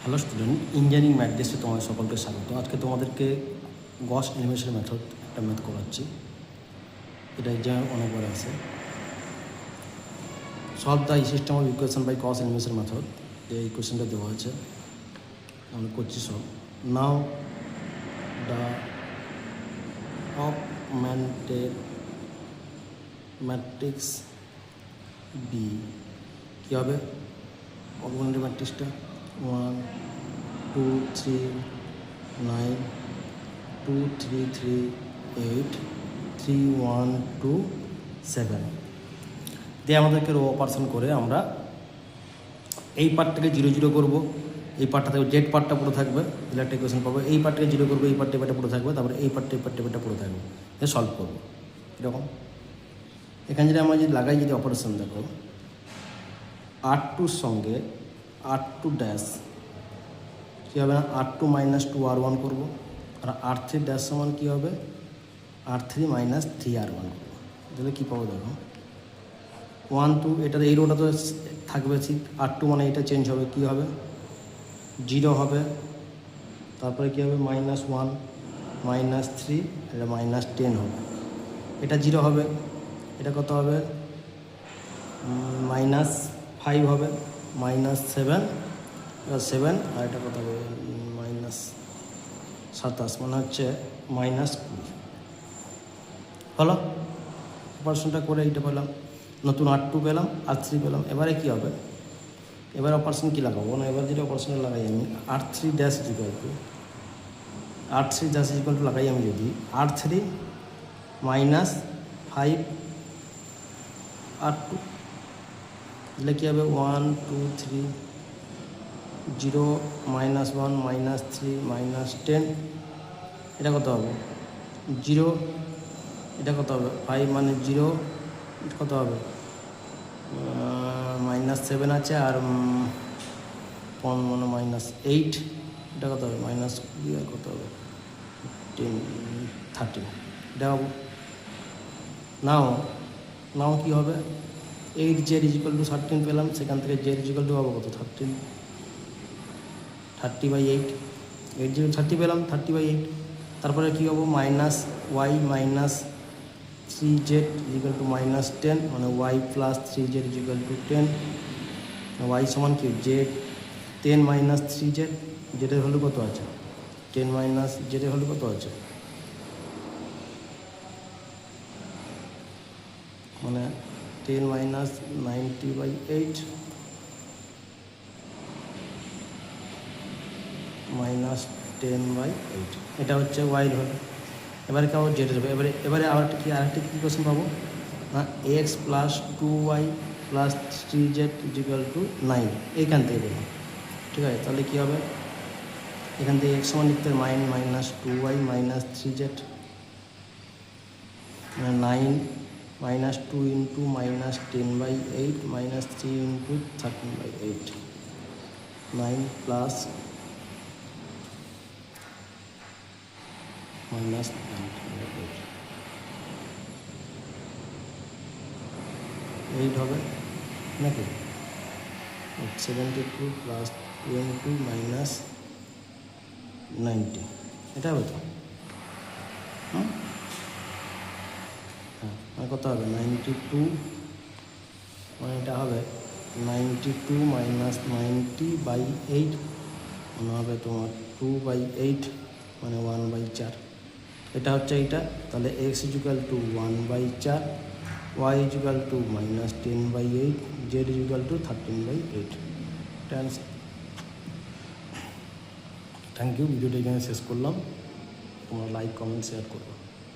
Hello student, engineering math ডেস্টে তোমাদের সকলকে স্বাগত। আজকে তোমাদেরকে গস এলিমিনেশন মেথড একটা ম্যাথ করাচ্ছি। এটা এক্সামে অনেকবার আছে। Solve the system of equation by Gauss elimination method. যে ইকুয়েশনটা দেওয়া আছে আমরা করছি সব। Now the augmented matrix B কী হবে? অগমেন্টেড ম্যাট্রিক্সটা 1 2 3 9 2 3 3 8 3 1 2 7 দিয়ে আমাদেরকে রো অপারেশন করে আমরা এই পার্টটাকে 0 0 করবো। এই পার্টটা থাকবে, জেড পার্টটা পুরো থাকবে, তাহলে একটা ইকুয়েশন পাবো। এই পার্টটাকে 0 করবো, এই পার্টটা পুরো থাকবে, তারপরে এই পার্টটা পুরো থাকবে, এটা সলভ করবো। এরকম এখানে যদি আমরা যদি লাগাই, যদি অপারেশন দেখো R2 সঙ্গে R2 ড্যাশ কী হবে না, R2 - 2R1 করবো। আর R3 ড্যাশ সমান কী হবে? R3 - 3R1 করবো। তাহলে কী পাবো দেখো, 1 2, এটা এই রোটা তো থাকবে ঠিক। R2 মানে এটা চেঞ্জ হবে, কী হবে? 0 হবে। তারপরে কী হবে? -1 -3, এটা -10 হবে। এটা 0 হবে। এটা কত হবে? -5 হবে। -7, 7, আর এটা কত হবে? -27, মানে হচ্ছে -20 হলো। অপারেশনটা করে এইটা পেলাম, নতুন R2 পেলাম, R3 পেলাম। এবারে কী হবে? এবার অপারেশন কী লাগাবো না, এবার যদি অপারেশনটা লাগাই আমি R3 ড্যাশ ইকুয়াল টু লাগাই আমি যদি R3 -5 R2, তাহলে কী হবে? 1 2 3 0 -1 -3 -10, এটা কত হবে? 0, এটা কত হবে? 5 মানে 0, কত হবে? -7 আছে, আর মানে -8, এটা কত হবে? -20, আর কত হবে? 10 13, এটা হবে। নাও কী হবে? 8z = 13 পেলাম, সেখান থেকে z = হবে কত? 30/8, 8 30 পেলাম, 30/8। তারপরে কী হবো? -y - 3z = -10, মানে y + 3z = 10। y সমান কি? z 10 - 3z, জেডের ভ্যালু কত আছে? 10 - জেডের ভ্যালু কত আছে? মানে 10 - 90/8 -10/8, এটা হচ্ছে ওয়াইয়ের ভ্যালু। এবারে কেমন জেডের ভ্যালু? এবারে আরেকটা কী কোশ্চেন পাবো না, x + 2y + 3z = 9, এইখান থেকে দেবো। ঠিক আছে, তাহলে কী হবে? এখান থেকে x সমান লিখতে -2y - 3z, 9 - 2 × -10/8 -3 × 13/8, 9 + -9/8, 8 হবে নাকি? 72 + 20 - 90, এটা হবে তো? হ্যাঁ, মানে কত হবে? 92, মানে এটা হবে 92 - 90/8, মানে হবে তোমার 2/8, মানে 1/4। এটা হচ্ছে এইটা। তাহলে x = 1/4, y = -10/8, z = 13/8, এটা অ্যান্সার। Thank you. ভিডিওটা এখানে শেষ করলাম। তোমরা লাইক, কমেন্ট, শেয়ার করো।